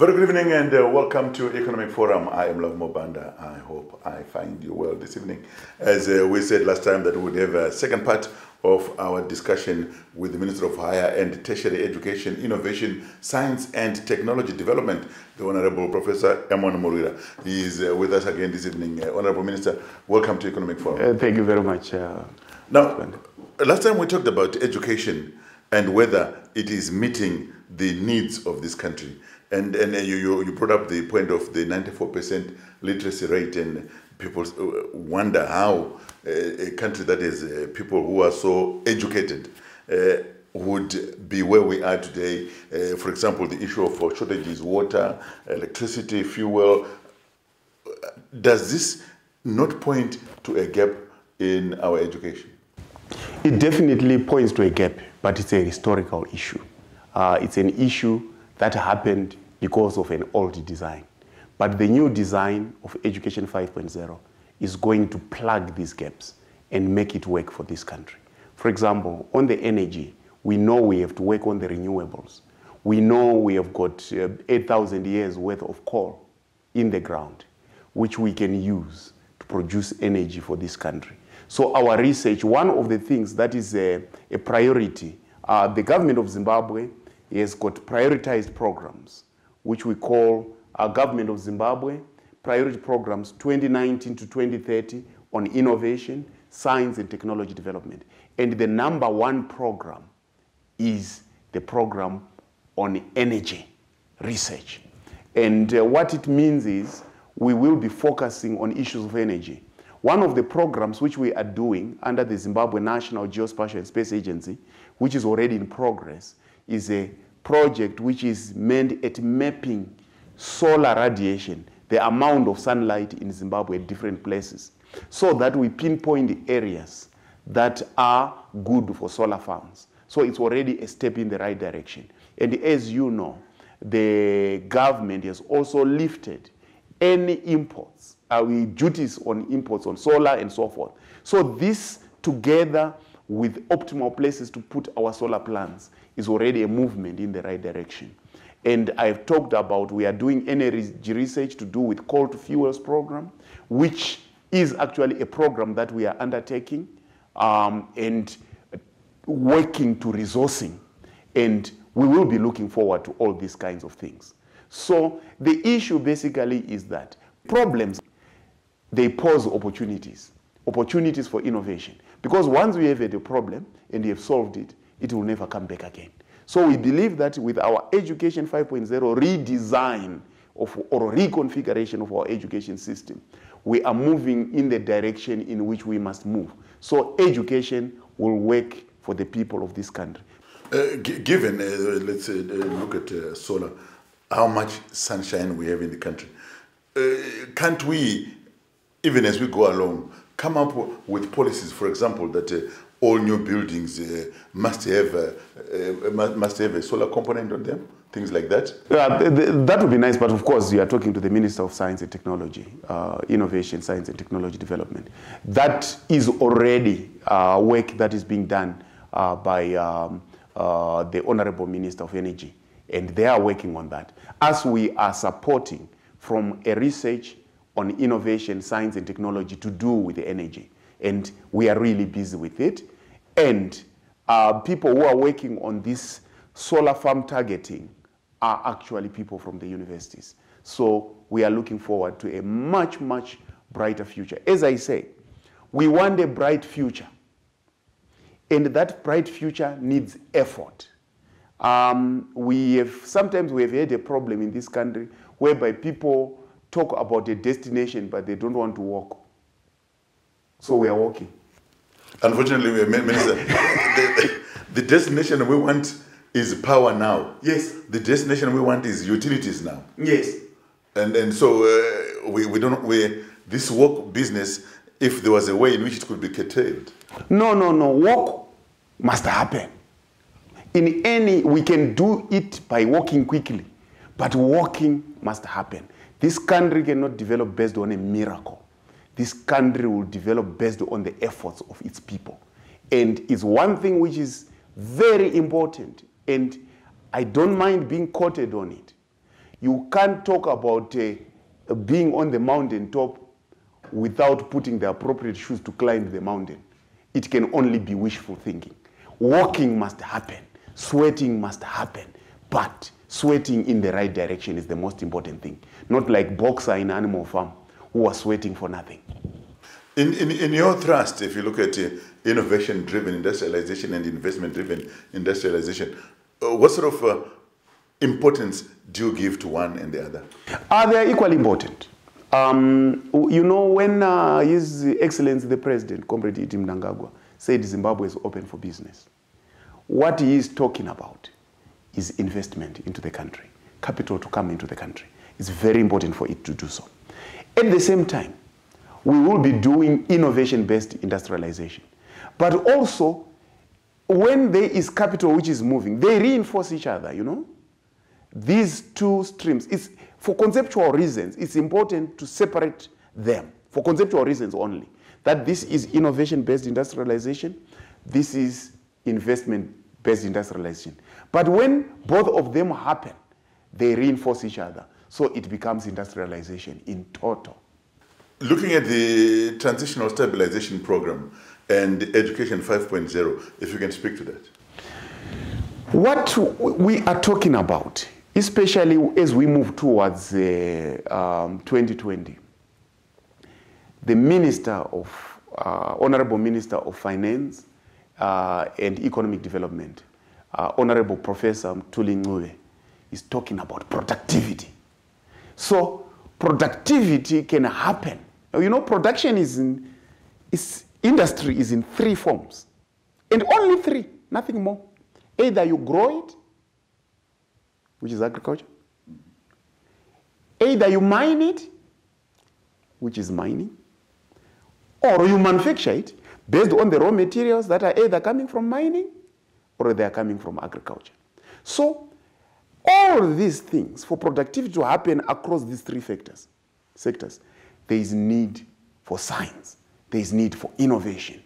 Very good evening and welcome to Economic Forum. I am Love Mobanda. I hope I find you well this evening. As we said last time that we would have a second part of our discussion with the Minister of Higher and Tertiary Education, Innovation, Science and Technology Development, the Honorable Professor MURWIRWA. He is with us again this evening. Honorable Minister, welcome to Economic Forum. Thank you very much. Now, last time we talked about education and whether it is meeting the needs of this country. And you brought up the point of the 94% literacy rate, and people wonder how a country that is people who are so educated would be where we are today. For example, the issue of shortages, water, electricity, fuel. Does this not point to a gap in our education? It definitely points to a gap, but it's a historical issue. It's an issue that happened because of an old design. But the new design of Education 5.0 is going to plug these gaps and make it work for this country. For example, on the energy, we know we have to work on the renewables. We know we have got 8,000 years worth of coal in the ground, which we can use to produce energy for this country. So our research, one of the things that is a priority, the government of Zimbabwe has got prioritized programs, which we call our Government of Zimbabwe Priority Programs 2019 to 2030 on innovation, science and technology development. And the #1 program is the program on energy research. And what it means is we will be focusing on issues of energy. One of the programs which we are doing under the Zimbabwe National Geospatial and Space Agency, which is already in progress, is a project which is meant at mapping solar radiation, the amount of sunlight in Zimbabwe at different places, so that we pinpoint areas that are good for solar farms. So it's already a step in the right direction. And as you know, the government has also lifted any imports, duties on imports on solar and so forth. So this, together with optimal places to put our solar plants, is already a movement in the right direction. And I've talked about we are doing energy research to do with coal to fuels program, which is actually a program that we are undertaking and working to resourcing. And we will be looking forward to all these kinds of things. So the issue basically is that problems, they pose opportunities for innovation. Because once we have had a problem and we have solved it, it will never come back again. So we believe that with our Education 5.0 redesign or reconfiguration of our education system, we are moving in the direction in which we must move. So education will work for the people of this country. Given, let's look at solar, how much sunshine we have in the country, can't we, even as we go along, come up with policies, for example, that all new buildings must have a solar component on them, things like that? That would be nice, but of course you are talking to the Minister of Science and Technology, Innovation, Science and Technology Development. That is already work that is being done by the Honorable Minister of Energy, and they are working on that. As we are supporting from a research on innovation, science and technology to do with the energy. And we are really busy with it. And people who are working on this solar farm targeting are actually people from the universities. So we are looking forward to a much, much brighter future. As I say, we want a bright future. And that bright future needs effort. Sometimes we have had a problem in this country whereby people talk about a destination, but they don't want to walk. So we are walking. Unfortunately, Minister, the destination we want is power now. Yes. The destination we want is utilities now. Yes. And so this work business, if there was a way in which it could be curtailed. No. Work must happen. We can do it by walking quickly, but walking must happen. This country cannot develop based on a miracle. This country will develop based on the efforts of its people. And it's one thing which is very important, and I don't mind being quoted on it. You can't talk about being on the mountain top without putting the appropriate shoes to climb the mountain. It can only be wishful thinking. Walking must happen. Sweating must happen. But sweating in the right direction is the most important thing. Not like boxer in Animal Farm who are sweating for nothing. In your thrust, if you look at innovation-driven industrialization and investment-driven industrialization, what sort of importance do you give to one and the other? They are equally important. You know, when His Excellency the President, Comrade Itim Mnangagwa, said Zimbabwe is open for business, what he is talking about is investment into the country, capital to come into the country. It's very important for it to do so. At the same time, we will be doing innovation-based industrialization. But also, when there is capital which is moving, they reinforce each other, you know? These two streams, for conceptual reasons, it's important to separate them, for conceptual reasons only. That this is innovation-based industrialization, this is investment-based industrialization. But when both of them happen, they reinforce each other. So it becomes industrialization in total. Looking at the Transitional Stabilization Program and Education 5.0, if you can speak to that. What we are talking about, especially as we move towards 2020, the Minister of, Honorable Minister of Finance and Economic Development, Honorable Professor Mthuli Ncube, is talking about productivity. So productivity can happen. You know, production industry is in three forms, and only three, nothing more. Either you grow it, which is agriculture. Either you mine it, which is mining, or you manufacture it based on the raw materials that are either coming from mining or they are coming from agriculture. So all these things, for productivity to happen across these three sectors, there is need for science, there is need for innovation,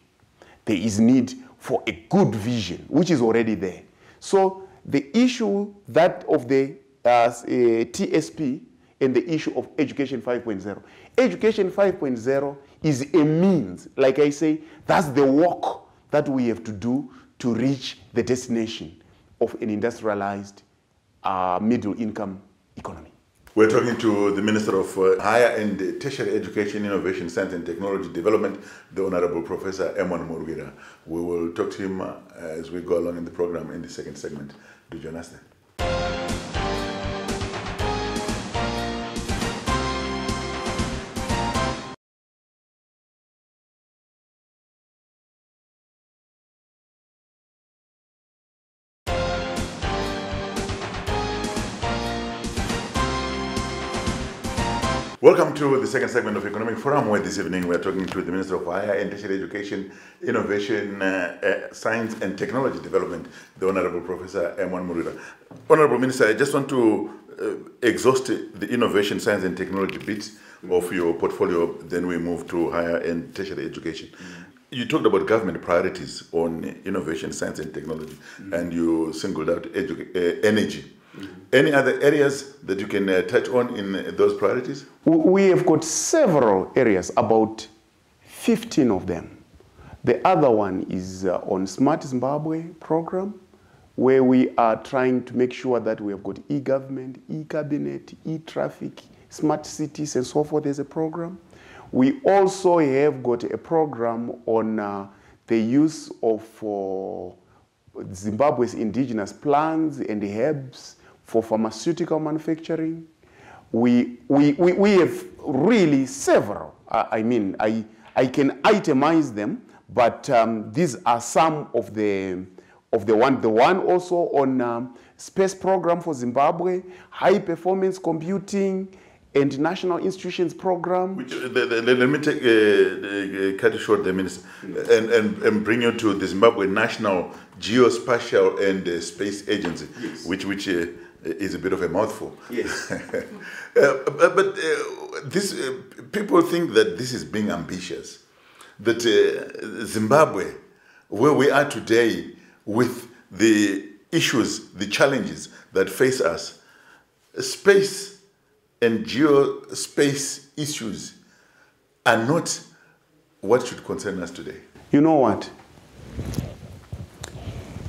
there is need for a good vision, which is already there. So the issue that of the TSP and the issue of Education 5.0. Education 5.0 is a means, like I say, that's the work that we have to do to reach the destination of an industrialized middle income economy. We're talking to the Minister of Higher and Tertiary Education, Innovation, Science and Technology Development, the Honorable Professor MURWIRWA. We will talk to him as we go along in the program in the second segment. Do join us then. Welcome to the second segment of Economic Forum, where this evening we are talking to the Minister of Higher and Tertiary Education, Innovation, Science and Technology Development, the Honorable Professor MURWIRWA. Honorable Minister, I just want to exhaust the innovation, science and technology bit of your portfolio, then we move to higher and tertiary education. You talked about government priorities on innovation, science and technology, and you singled out energy. Any other areas that you can touch on in those priorities? We have got several areas, about 15 of them. The other one is on Smart Zimbabwe program, where we are trying to make sure that we have got e-government, e-cabinet, e-traffic, smart cities and so forth as a program. We also have got a program on the use of Zimbabwe's indigenous plants and herbs for pharmaceutical manufacturing. We have really several. I can itemize them, but these are some of the one. The one also on space program for Zimbabwe, high performance computing, and national institutions program. Which, let me cut it short, the Minister, and bring you to the Zimbabwe National Geospatial and Space Agency, yes. which is a bit of a mouthful. Yes. But people think that this is being ambitious. That Zimbabwe, where we are today with the issues, the challenges that face us, space and geospace issues are not what should concern us today. You know what?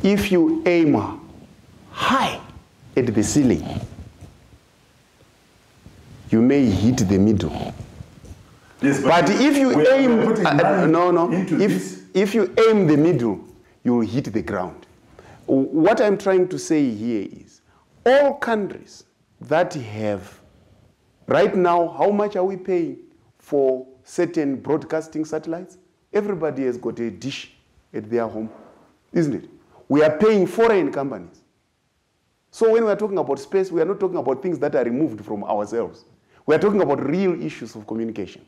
If you aim high at the ceiling, you may hit the middle. Yes, but if you aim, if you aim the middle, you will hit the ground. What I'm trying to say here is, all countries that have, right now, how much are we paying for certain broadcasting satellites? Everybody has got a dish at their home, isn't it? We are paying foreign companies. So when we are talking about space, we are not talking about things that are removed from ourselves. We are talking about real issues of communication.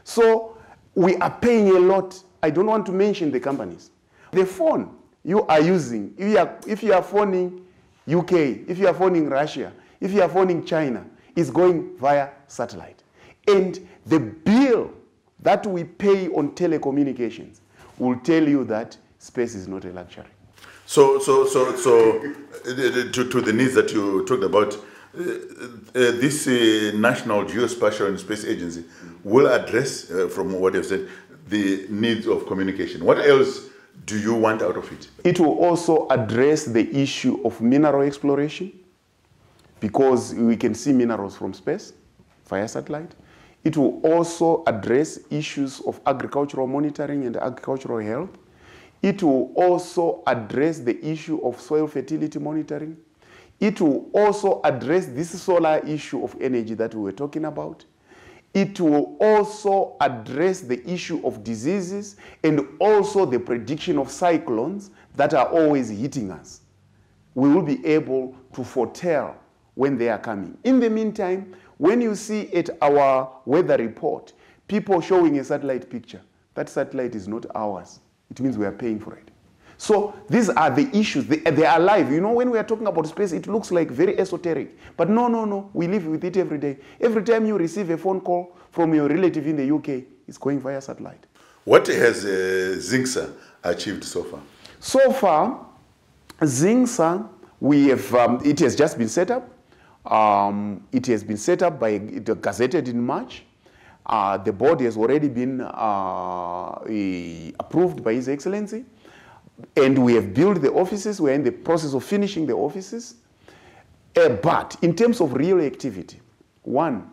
So we are paying a lot. I don't want to mention the companies. The phone you are using, if you are phoning UK, if you are phoning Russia, if you are phoning China, is going via satellite. And the bill that we pay on telecommunications will tell you that space is not a luxury. So to the needs that you talked about, this National Geospatial and Space Agency will address, from what you've said, the needs of communication. What else do you want out of it? It will also address the issue of mineral exploration, because we can see minerals from space via satellite. It will also address issues of agricultural monitoring and agricultural health. It will also address the issue of soil fertility monitoring. It will also address this solar issue of energy that we were talking about. It will also address the issue of diseases and also the prediction of cyclones that are always hitting us. We will be able to foretell when they are coming. In the meantime, when you see at our weather report, people showing a satellite picture, that satellite is not ours. It means we are paying for it. So these are the issues. They are live. You know, when we are talking about space, it looks like very esoteric. But no. We live with it every day. Every time you receive a phone call from your relative in the UK, it's going via satellite. What has ZINCSA achieved so far? So far, ZINCSA, we have, it has just been set up. It has been set up by, it gazetted in March. The board has already been approved by His Excellency. And we have built the offices. We're in the process of finishing the offices. But in terms of real activity, one,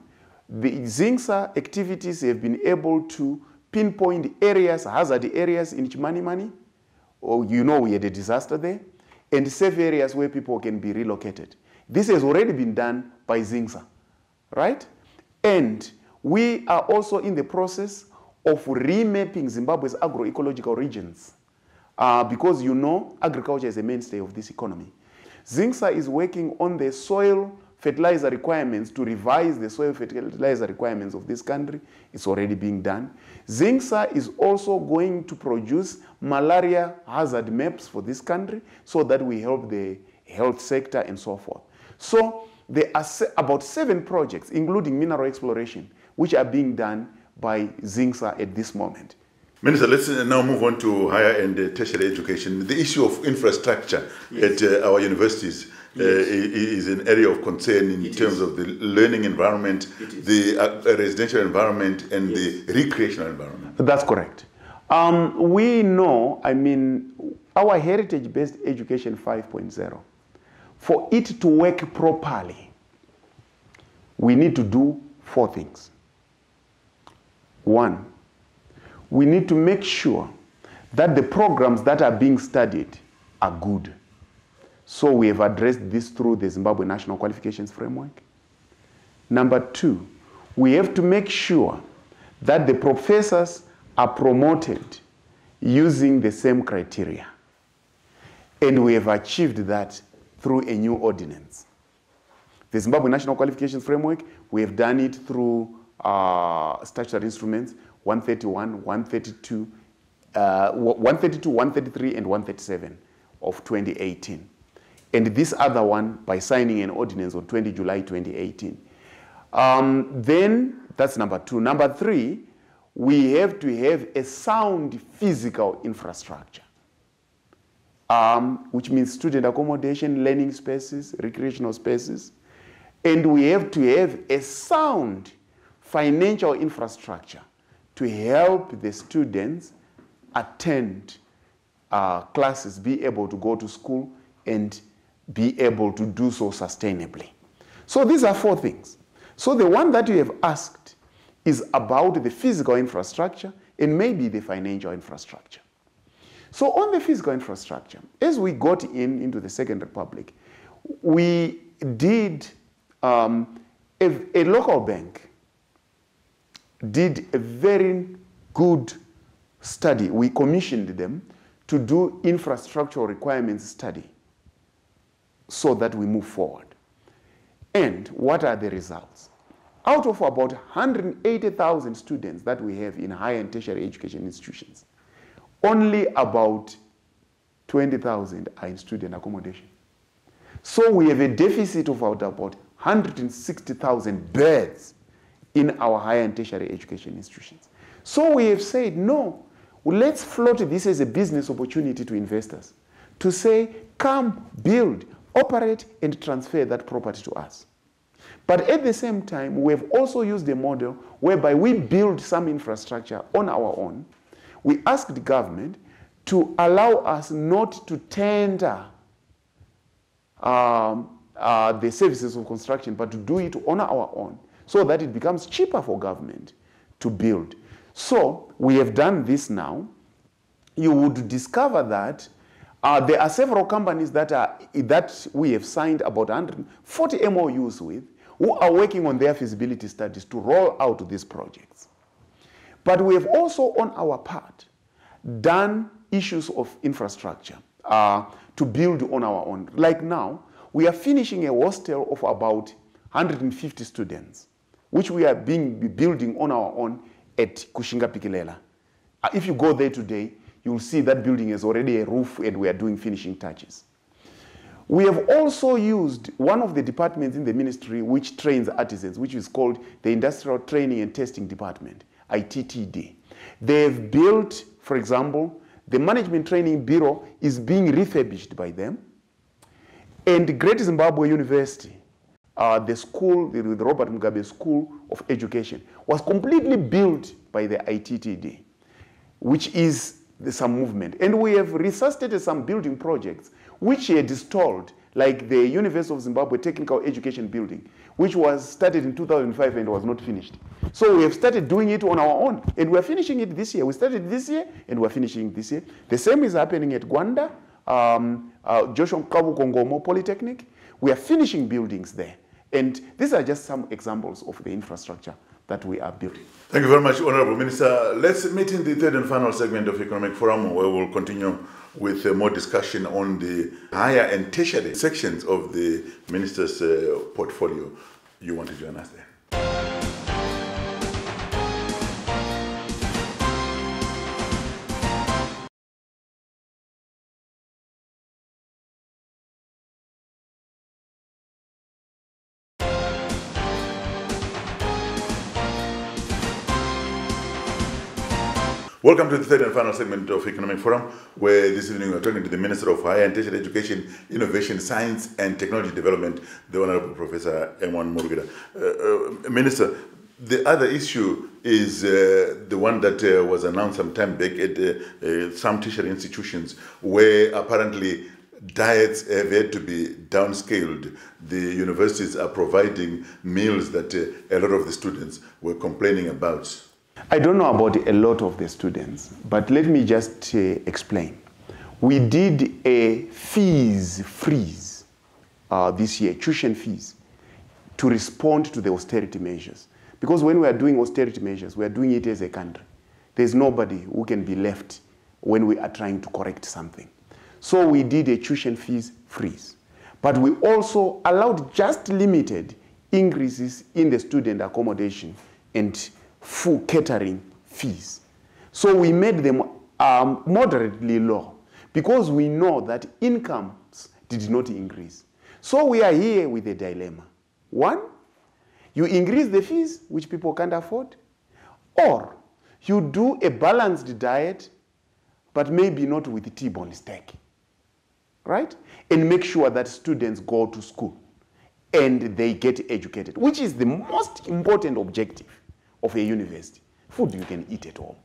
the ZINCSA activities have been able to pinpoint areas, hazard areas in Chimanimani. Oh, you know, we had a disaster there. And safe areas where people can be relocated. This has already been done by ZINCSA, right? And we are also in the process of remapping Zimbabwe's agroecological regions. Because you know, agriculture is a mainstay of this economy. ZINCSA is working on the soil fertilizer requirements to revise the soil fertilizer requirements of this country. It's already being done. ZINCSA is also going to produce malaria hazard maps for this country so that we help the health sector and so forth. So there are about 7 projects, including mineral exploration, which are being done by ZINCSA at this moment. Minister, let's now move on to higher and tertiary education. The issue of infrastructure at our universities is an area of concern in terms of the learning environment, the residential environment, and the recreational environment. That's correct. We know, I mean, our heritage-based education 5.0, for it to work properly, we need to do 4 things. 1, we need to make sure that the programs that are being studied are good. So we have addressed this through the Zimbabwe National Qualifications Framework. Number 2, we have to make sure that the professors are promoted using the same criteria. And we have achieved that through a new ordinance. The Zimbabwe National Qualifications Framework, we have done it through statutory instruments 131, 132, 133, and 137 of 2018. And this other one by signing an ordinance on 20 July 2018. Then that's number 2. Number 3, we have to have a sound physical infrastructure, which means student accommodation, learning spaces, recreational spaces. And we have to have a sound financial infrastructure to help the students attend classes, be able to go to school, and be able to do so sustainably. So these are 4 things. So the one that you have asked is about the physical infrastructure and maybe the financial infrastructure. So on the physical infrastructure, as we got into the Second Republic, we did, a local bank did a very good study. We commissioned them to do infrastructural requirements study so that we move forward. And what are the results? Out of about 180,000 students that we have in higher and tertiary education institutions, only about 20,000 are in student accommodation. So we have a deficit of about 160,000 beds in our higher and tertiary education institutions. So we have said, no, let's float this as a business opportunity to investors to say, come, build, operate, and transfer that property to us. But at the same time, we have also used a model whereby we build some infrastructure on our own. We asked the government to allow us not to tender the services of construction, but to do it on our own so that it becomes cheaper for government to build. So we have done this now. You would discover that there are several companies that we have signed about 140 MOUs with, who are working on their feasibility studies to roll out these projects. But we have also, on our part, done issues of infrastructure to build on our own. Like now, we are finishing a hostel of about 150 students, which we are building on our own at Kushinga Pikilela. If you go there today, you'll see that building is already a roof and we are doing finishing touches. We have also used one of the departments in the ministry which trains artisans, which is called the Industrial Training and Testing Department, ITTD. They've built, for example, the Management Training Bureau is being refurbished by them. And Great Zimbabwe University, the school, the Robert Mugabe School of Education, was completely built by the ITTD, which is some movement. And we have resuscitated some building projects which had stalled, like the University of Zimbabwe Technical Education Building, which was started in 2005 and was not finished. So we have started doing it on our own, and we're finishing it this year. We started this year, and we're finishing this year. The same is happening at Gwanda, Joshua Kabukongomo Polytechnic. We are finishing buildings there. And these are just some examples of the infrastructure that we are building. Thank you very much, Honorable Minister. Let's meet in the third and final segment of Economic Forum, where we'll continue with more discussion on the higher and tertiary sections of the Minister's portfolio. You want to join us there? Welcome to the third and final segment of Economic Forum, where this evening we are talking to the Minister of Higher and Tertiary Education, Innovation, Science and Technology Development, the Honorable Professor MURWIRWA. Minister, the other issue is the one that was announced some time back at some tertiary institutions, where apparently diets have had to be downscaled. The universities are providing meals that a lot of the students were complaining about. I don't know about a lot of the students, but let me just explain. We did a fees freeze this year, tuition fees, to respond to the austerity measures. Because when we are doing austerity measures, we are doing it as a country. There's nobody who can be left when we are trying to correct something. So we did a tuition fees freeze. But we also allowed just limited increases in the student accommodation and full catering fees. So we made them moderately low because we know that incomes did not increase. So we are here with a dilemma. One, you increase the fees, which people can't afford, or you do a balanced diet, but maybe not with T-bone steak, right? And make sure that students go to school. and they get educated, which is the most important objective of a university. Food you can eat at home.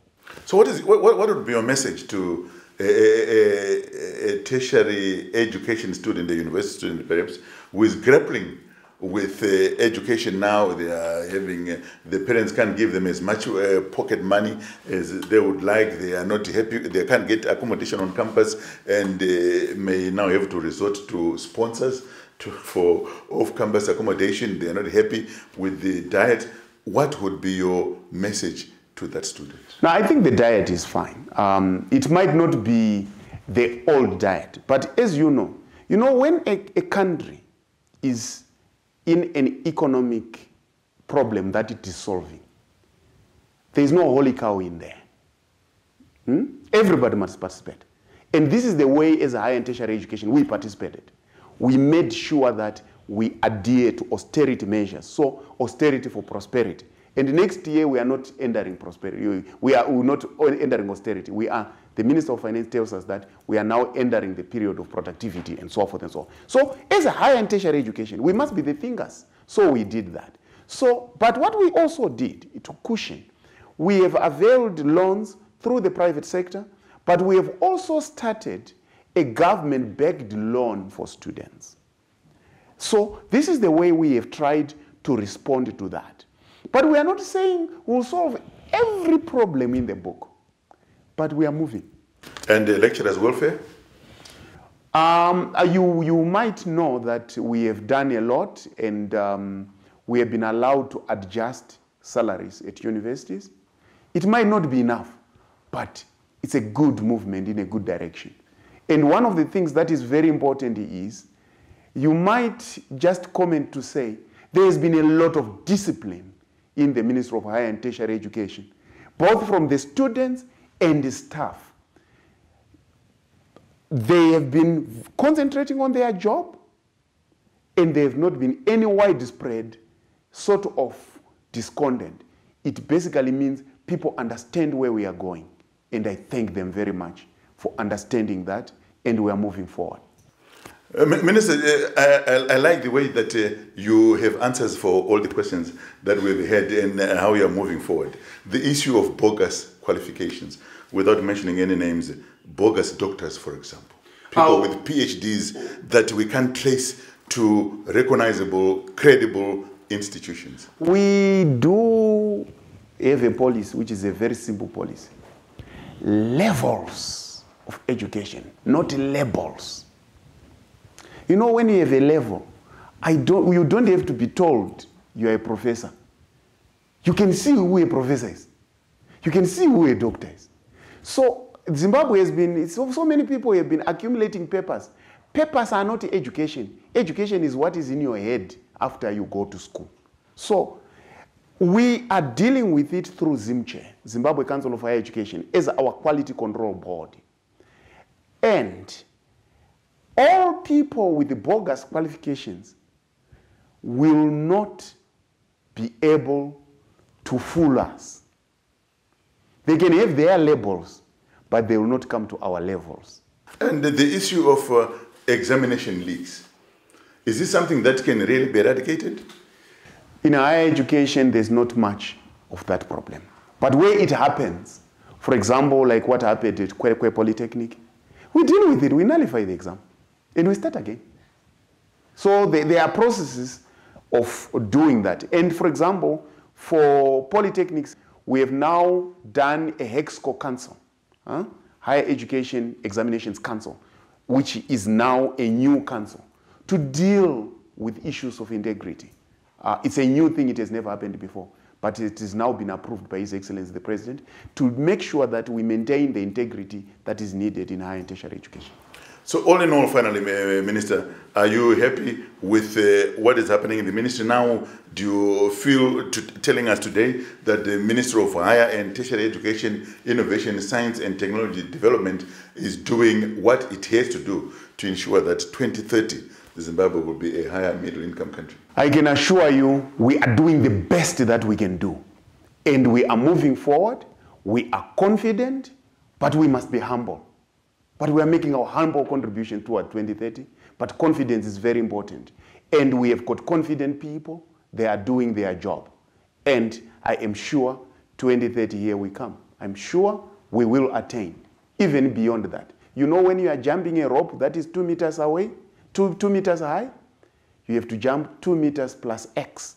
So what would be your message to a tertiary education student, a university student perhaps, who is grappling with education now? They are having, the parents can't give them as much pocket money as they would like. They are not happy. They can't get accommodation on campus and may now have to resort to sponsors for off-campus accommodation. They are not happy with the diet. What would be your message to that student? Now, I think the diet is fine. It might not be the old diet, but as you know when a country is in an economic problem that it is solving, there is no holy cow in there. Everybody must participate. And this is the way, as a higher and tertiary education, we participated. We made sure that we adhere to austerity measures. So austerity for prosperity. And next year, we are not entering prosperity. We are not entering austerity. The Minister of Finance tells us that we are now entering the period of productivity and so forth and so on. So as a higher and tertiary education, we must be the thinkers. So we did that. But what we also did to cushion, we have availed loans through the private sector, but we have also started a government-backed loan for students. So this is the way we have tried to respond to that. But we are not saying we'll solve every problem in the book, but we are moving. And the lecturers' welfare? You might know that we have done a lot, and we have been allowed to adjust salaries at universities. It might not be enough, but it's a good movement in a good direction. And one of the things that is very important is, you might just comment to say, there has been a lot of discipline in the Ministry of Higher and Tertiary Education, both from the students and the staff. They have been concentrating on their job, and there have not been any widespread sort of discontent. It basically means people understand where we are going, and I thank them very much for understanding that, and we are moving forward. Minister, I like the way that you have answers for all the questions that we've had and how you are moving forward. The issue of bogus qualifications, without mentioning any names, bogus doctors, for example. People with PhDs that we can't trace to recognizable, credible institutions. We do have a policy, which is a very simple policy. Levels of education, not labels. You know, when you have a level, you don't have to be told you are a professor. You can see who a professor is. You can see who a doctor is. So Zimbabwe has been, so many people have been accumulating papers. Papers are not education. Education is what is in your head after you go to school. So we are dealing with it through ZIMCHE, Zimbabwe Council of Higher Education, as our quality control board. And all people with the bogus qualifications will not be able to fool us. They can have their labels, but they will not come to our levels. And the issue of examination leaks, is this something that can really be eradicated? In higher education, there's not much of that problem. But where it happens, for example, like what happened at Kwekwe Polytechnic, we deal with it, we nullify the exam, and we start again. So there are processes of doing that. And for example, for polytechnics, we have now done a HEXCO council, Higher Education Examinations Council, which is now a new council to deal with issues of integrity. It's a new thing, it has never happened before, but it has now been approved by His Excellency the President to make sure that we maintain the integrity that is needed in higher and tertiary education. So all in all, finally, Minister, are you happy with what is happening in the ministry now? Do you feel, telling us today, that the Ministry of Higher and Tertiary Education, Innovation, Science and Technology Development is doing what it has to do to ensure that 2030, Zimbabwe will be a higher middle income country? I can assure you we are doing the best that we can do. And we are moving forward. We are confident, but we must be humble. But we are making our humble contribution toward 2030. But confidence is very important. And we have got confident people. They are doing their job. And I am sure 2030 here we come. I'm sure we will attain, even beyond that. You know, when you are jumping a rope that is 2 meters away, 2 meters high, you have to jump 2 meters plus X,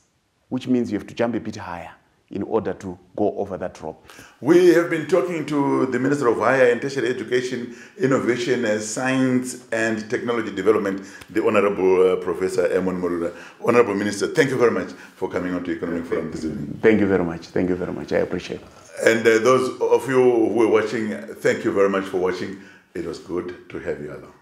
which means you have to jump a bit higher in order to go over that rope. We have been talking to the Minister of Higher and Tertiary Education, Innovation, Science and Technology Development, the Honorable Professor MURWIRWA. Honorable Minister, thank you very much for coming on to Economic Forum this evening. Thank you very much. Thank you very much. I appreciate it. And those of you who are watching, thank you very much for watching. It was good to have you along.